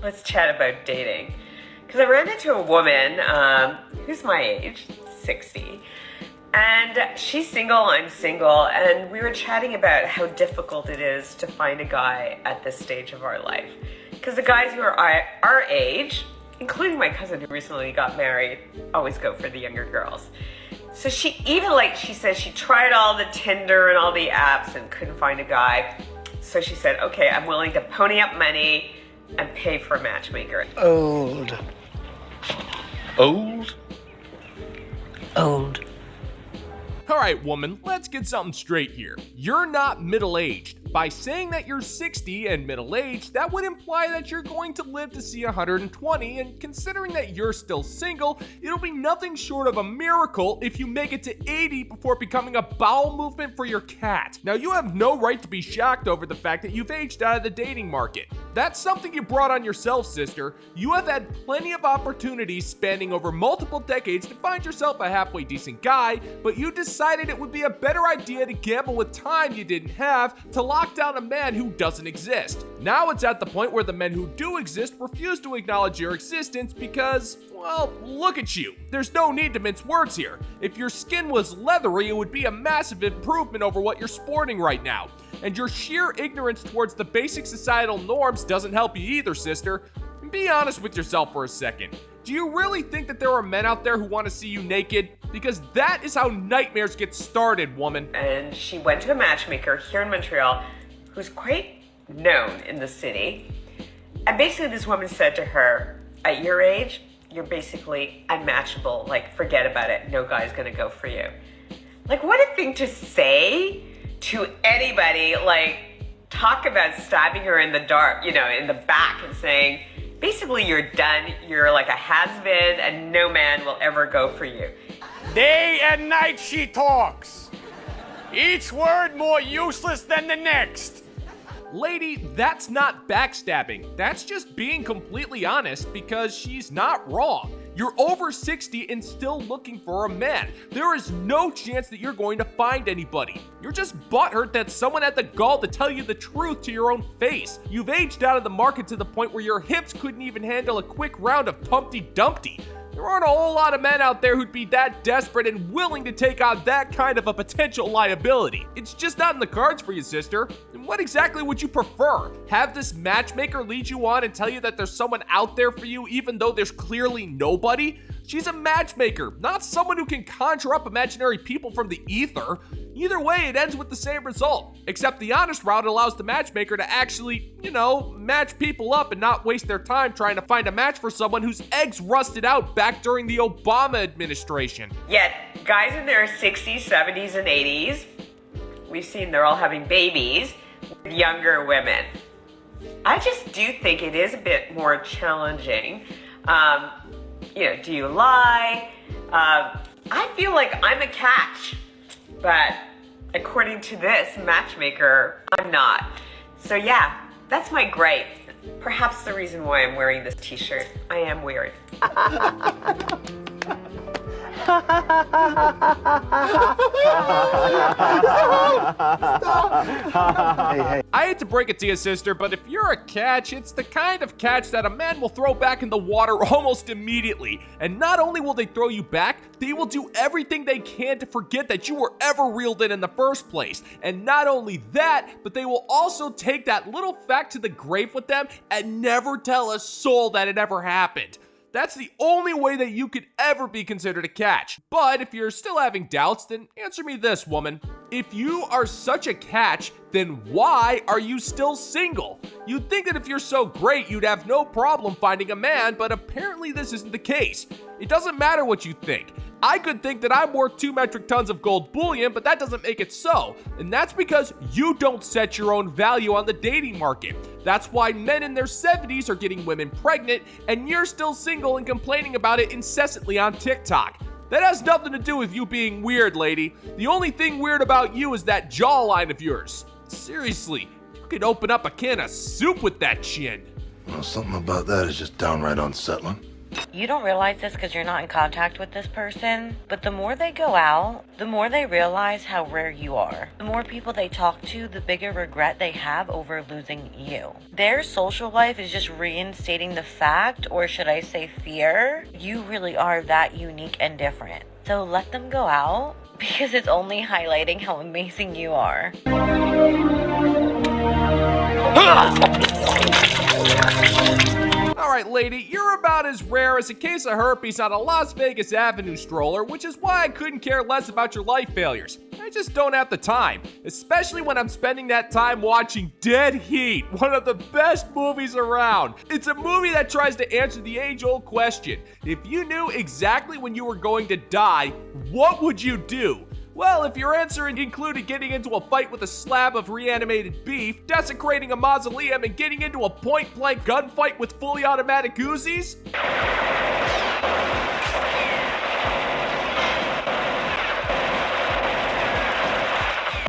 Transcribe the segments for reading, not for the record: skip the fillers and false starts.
Let's chat about dating. Because I ran into a woman who's my age, 60, and she's single, I'm single, and we were chatting about how difficult it is to find a guy at this stage of our life. Because the guys who are our age, including my cousin who recently got married, always go for the younger girls. So she said she tried all the Tinder and all the apps and couldn't find a guy. So she said, okay, I'm willing to pony up money and pay for a matchmaker. Old. Old? Old. All right, woman, let's get something straight here. You're not middle-aged. By saying that you're 60 and middle-aged, that would imply that you're going to live to see 120, and considering that you're still single, it'll be nothing short of a miracle if you make it to 80 before becoming a bowel movement for your cat. Now, you have no right to be shocked over the fact that you've aged out of the dating market. That's something you brought on yourself, sister. You have had plenty of opportunities spanning over multiple decades to find yourself a halfway decent guy, but you decided it would be a better idea to gamble with time you didn't have to lock down a man who doesn't exist. Now it's at the point where the men who do exist refuse to acknowledge your existence because, well, look at you. There's no need to mince words here. If your skin was leathery, it would be a massive improvement over what you're sporting right now. And your sheer ignorance towards the basic societal norms doesn't help you either, sister. Be honest with yourself for a second. Do you really think that there are men out there who want to see you naked? Because that is how nightmares get started, woman. And she went to a matchmaker here in Montreal who's quite known in the city. And basically this woman said to her, at your age, you're basically unmatchable. Like, forget about it. No guy's gonna go for you. Like, what a thing to say to anybody. Like, talk about stabbing her in the dark, in the back and saying, basically you're done. You're like a has-been and no man will ever go for you. Day and night she talks. Each word more useless than the next. Lady, that's not backstabbing. That's just being completely honest because she's not wrong. You're over 60 and still looking for a man. There is no chance that you're going to find anybody. You're just butthurt that someone had the gall to tell you the truth to your own face. You've aged out of the market to the point where your hips couldn't even handle a quick round of Humpty Dumpty. There aren't a whole lot of men out there who'd be that desperate and willing to take on that kind of a potential liability. It's just not in the cards for you, sister. And what exactly would you prefer? Have this matchmaker lead you on and tell you that there's someone out there for you even though there's clearly nobody? She's a matchmaker, not someone who can conjure up imaginary people from the ether. Either way, it ends with the same result. Except the honest route allows the matchmaker to actually, match people up and not waste their time trying to find a match for someone whose eggs rusted out back during the Obama administration. Yet, guys in their 60s, 70s, and 80s, we've seen they're all having babies with younger women. I just do think it is a bit more challenging. Do you lie? I feel like I'm a catch, but according to this matchmaker, I'm not. So yeah, that's my gripe. Perhaps the reason why I'm wearing this t-shirt. I am weird. Hey. I hate to break it to you, sister, but if you're a catch, it's the kind of catch that a man will throw back in the water almost immediately. And not only will they throw you back, they will do everything they can to forget that you were ever reeled in the first place. And not only that, but they will also take that little fact to the grave with them and never tell a soul that it ever happened. That's the only way that you could ever be considered a catch. But if you're still having doubts, then answer me this, woman. If you are such a catch, then why are you still single? You'd think that if you're so great, you'd have no problem finding a man, but apparently this isn't the case. It doesn't matter what you think. I could think that I'm worth 2 metric tons of gold bullion, but that doesn't make it so. And that's because you don't set your own value on the dating market. That's why men in their 70s are getting women pregnant, and you're still single and complaining about it incessantly on TikTok. That has nothing to do with you being weird, lady. The only thing weird about you is that jawline of yours. Seriously, you could open up a can of soup with that chin. Well, something about that is just downright unsettling. You don't realize this because you're not in contact with this person, but the more they go out, the more they realize how rare you are. The more people they talk to, the bigger regret they have over losing you. Their social life is just reinstating the fact, or should I say fear, you really are that unique and different. So let them go out, because it's only highlighting how amazing you are. Alright, lady, you're about as rare as a case of herpes on a Las Vegas Avenue stroller, which is why I couldn't care less about your life failures. I just don't have the time, especially when I'm spending that time watching Dead Heat, one of the best movies around. It's a movie that tries to answer the age-old question: if you knew exactly when you were going to die, what would you do? Well, if your answer included getting into a fight with a slab of reanimated beef, desecrating a mausoleum, and getting into a point-blank gunfight with fully automatic Uzis,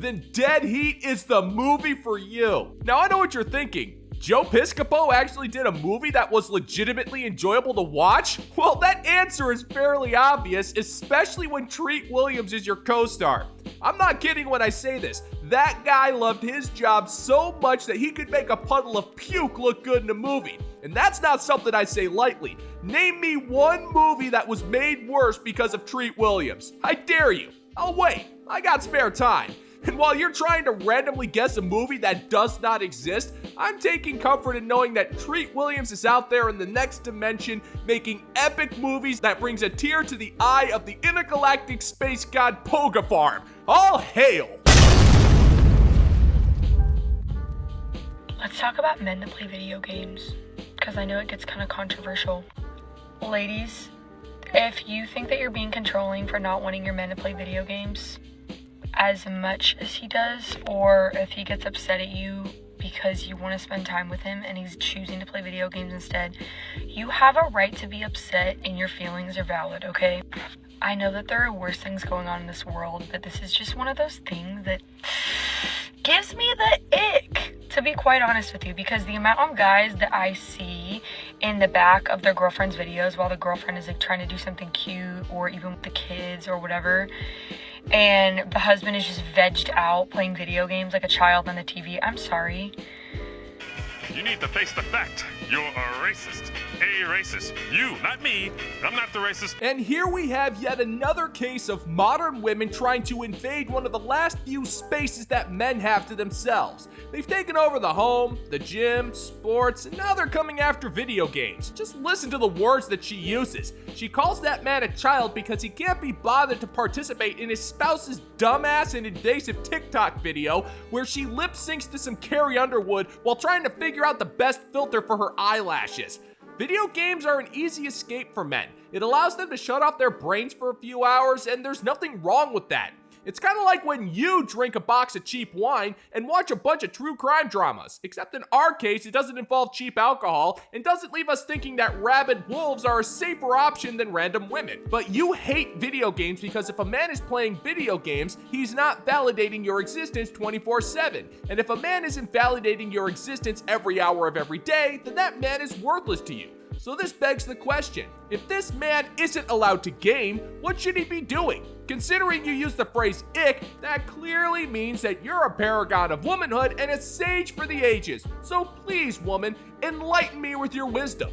then Dead Heat is the movie for you. Now, I know what you're thinking. Joe Piscopo actually did a movie that was legitimately enjoyable to watch? Well, that answer is fairly obvious, especially when Treat Williams is your co-star. I'm not kidding when I say this. That guy loved his job so much that he could make a puddle of puke look good in a movie. And that's not something I say lightly. Name me one movie that was made worse because of Treat Williams. I dare you. I'll wait. I got spare time. And while you're trying to randomly guess a movie that does not exist, I'm taking comfort in knowing that Treat Williams is out there in the next dimension making epic movies that brings a tear to the eye of the intergalactic space god Pogafarm. All hail! Let's talk about men that play video games, because I know it gets kind of controversial. Ladies, if you think that you're being controlling for not wanting your men to play video games as much as he does, or if he gets upset at you because you want to spend time with him and he's choosing to play video games instead, you have a right to be upset and your feelings are valid, okay? I know that there are worse things going on in this world, but this is just one of those things that gives me the ick, to be quite honest with you, because the amount of guys that I see in the back of their girlfriend's videos while the girlfriend is like trying to do something cute, or even with the kids or whatever, and the husband is just vegged out playing video games like a child on the TV. I'm sorry. You need to face the fact. You're a racist. A racist. You, not me. I'm not the racist. And here we have yet another case of modern women trying to invade one of the last few spaces that men have to themselves. They've taken over the home, the gym, sports, and now they're coming after video games. Just listen to the words that she uses. She calls that man a child because he can't be bothered to participate in his spouse's dumbass and invasive TikTok video where she lip syncs to some Carrie Underwood while trying to figure out the best filter for her eyelashes. Video games are an easy escape for men. It allows them to shut off their brains for a few hours, and there's nothing wrong with that. It's kind of like when you drink a box of cheap wine and watch a bunch of true crime dramas, except in our case, it doesn't involve cheap alcohol and doesn't leave us thinking that rabid wolves are a safer option than random women. But you hate video games because if a man is playing video games, he's not validating your existence 24/7. And if a man isn't validating your existence every hour of every day, then that man is worthless to you. So this begs the question, if this man isn't allowed to game, what should he be doing? Considering you use the phrase ick, that clearly means that you're a paragon of womanhood and a sage for the ages. So please, woman, enlighten me with your wisdom.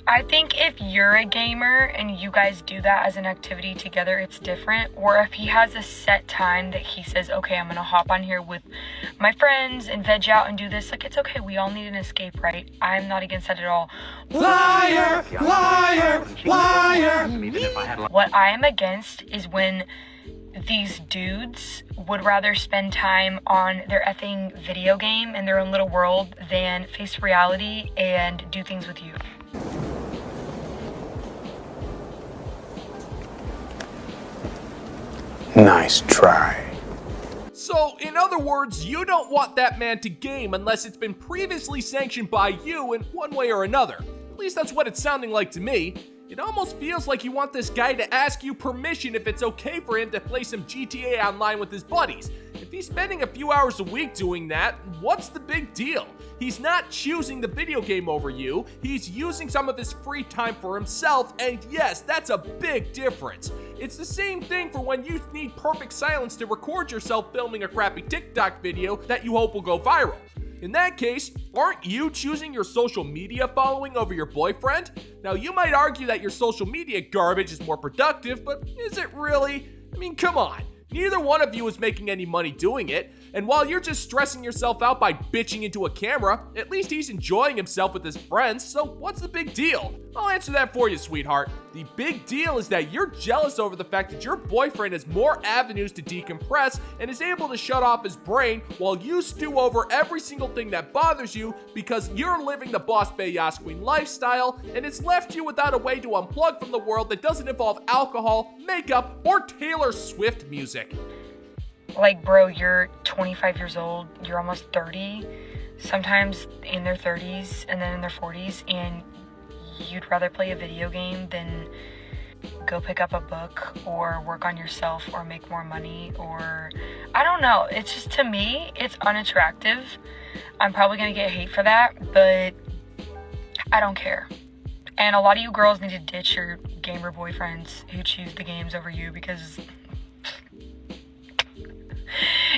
I think if you're a gamer and you guys do that as an activity together, it's different. Or if he has a set time that he says, okay, I'm gonna hop on here with my friends and veg out and do this, like, it's okay, we all need an escape, right? I'm not against that at all. Liar, liar, liar. What I am against is when these dudes would rather spend time on their effing video game in their own little world than face reality and do things with you. Nice try. So, in other words, you don't want that man to game unless it's been previously sanctioned by you in one way or another. At least that's what it's sounding like to me. It almost feels like you want this guy to ask you permission if it's okay for him to play some GTA Online with his buddies. If he's spending a few hours a week doing that, what's the big deal? He's not choosing the video game over you, he's using some of his free time for himself, and yes, that's a big difference. It's the same thing for when you need perfect silence to record yourself filming a crappy TikTok video that you hope will go viral. In that case, aren't you choosing your social media following over your boyfriend? Now, you might argue that your social media garbage is more productive, but is it really? I mean, come on. Neither one of you is making any money doing it, and while you're just stressing yourself out by bitching into a camera, at least he's enjoying himself with his friends, so what's the big deal? I'll answer that for you, sweetheart. The big deal is that you're jealous over the fact that your boyfriend has more avenues to decompress and is able to shut off his brain while you stew over every single thing that bothers you because you're living the Boss Bay Yas Queen lifestyle, and it's left you without a way to unplug from the world that doesn't involve alcohol, makeup, or Taylor Swift music. Like, bro, you're 25 years old, you're almost 30, sometimes in their 30s and then in their 40s, and you'd rather play a video game than go pick up a book or work on yourself or make more money, or I don't know. It's just, to me, it's unattractive. I'm probably gonna get hate for that, but I don't care. And a lot of you girls need to ditch your gamer boyfriends who choose the games over you, because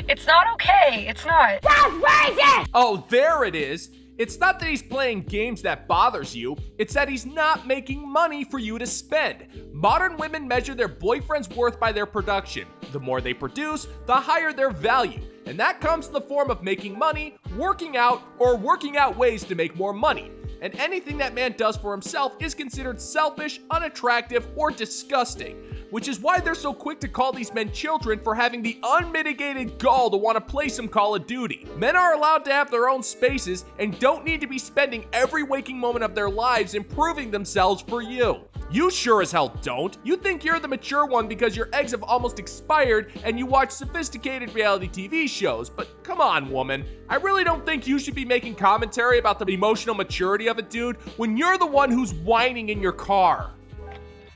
it's not okay. It's not. That's racist! Oh, there it is. It's not that he's playing games that bothers you, it's that he's not making money for you to spend. Modern women measure their boyfriend's worth by their production. The more they produce, the higher their value. And that comes in the form of making money, working out, or working out ways to make more money. And anything that man does for himself is considered selfish, unattractive, or disgusting. Which is why they're so quick to call these men children for having the unmitigated gall to want to play some Call of Duty. Men are allowed to have their own spaces and don't need to be spending every waking moment of their lives improving themselves for you. You sure as hell don't. You think you're the mature one because your eggs have almost expired and you watch sophisticated reality TV shows, but come on, woman. I really don't think you should be making commentary about the emotional maturity of a dude when you're the one who's whining in your car.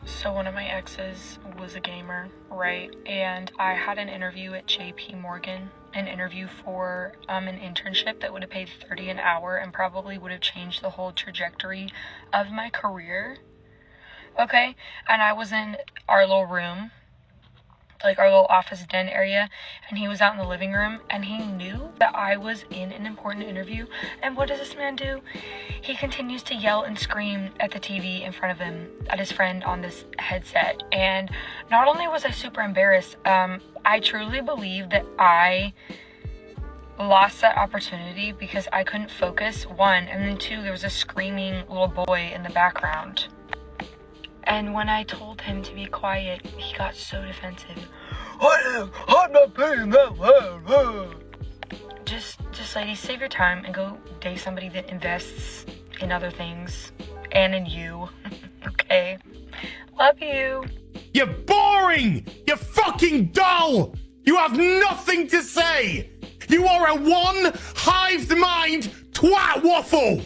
So one of my exes was a gamer, right? And I had an interview at JP Morgan, an interview for an internship that would have paid $30 an hour and probably would have changed the whole trajectory of my career. Okay, and I was in our little room, like our little office den area, and he was out in the living room, and he knew that I was in an important interview. And what does this man do? He continues to yell and scream at the TV in front of him at his friend on this headset. And not only was I super embarrassed, I truly believe that I lost that opportunity because I couldn't focus, one, and then two, there was a screaming little boy in the background. And when I told him to be quiet, he got so defensive. I'm not paying that loud. Just ladies, save your time and go date somebody that invests in other things and in you. Okay? Love you. You're boring! You're fucking dull! You have nothing to say! You are a one-hived mind twat waffle!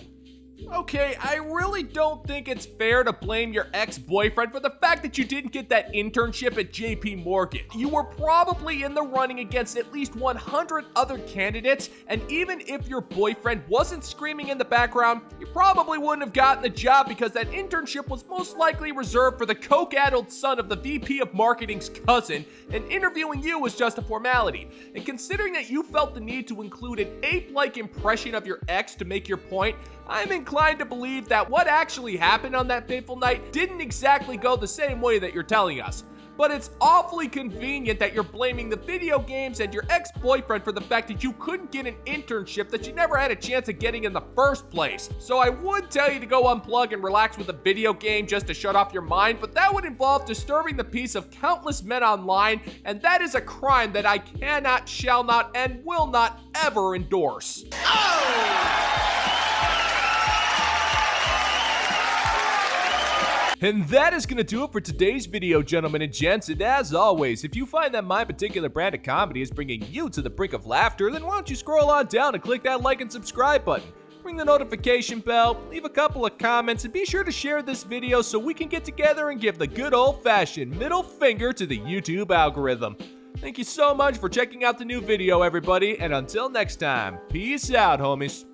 Okay, I really don't think it's fair to blame your ex-boyfriend for the fact that you didn't get that internship at JP Morgan. You were probably in the running against at least 100 other candidates, and even if your boyfriend wasn't screaming in the background, you probably wouldn't have gotten the job because that internship was most likely reserved for the coke-addled son of the VP of Marketing's cousin, and interviewing you was just a formality. And considering that you felt the need to include an ape-like impression of your ex to make your point, I'm inclined to believe that what actually happened on that fateful night didn't exactly go the same way that you're telling us. But it's awfully convenient that you're blaming the video games and your ex-boyfriend for the fact that you couldn't get an internship that you never had a chance of getting in the first place. So I would tell you to go unplug and relax with a video game just to shut off your mind, but that would involve disturbing the peace of countless men online, and that is a crime that I cannot, shall not, and will not ever endorse. And that is going to do it for today's video, gentlemen and gents. And as always, if you find that my particular brand of comedy is bringing you to the brink of laughter, then why don't you scroll on down and click that like and subscribe button. Ring the notification bell, leave a couple of comments, and be sure to share this video so we can get together and give the good old-fashioned middle finger to the YouTube algorithm. Thank you so much for checking out the new video, everybody, and until next time, peace out, homies.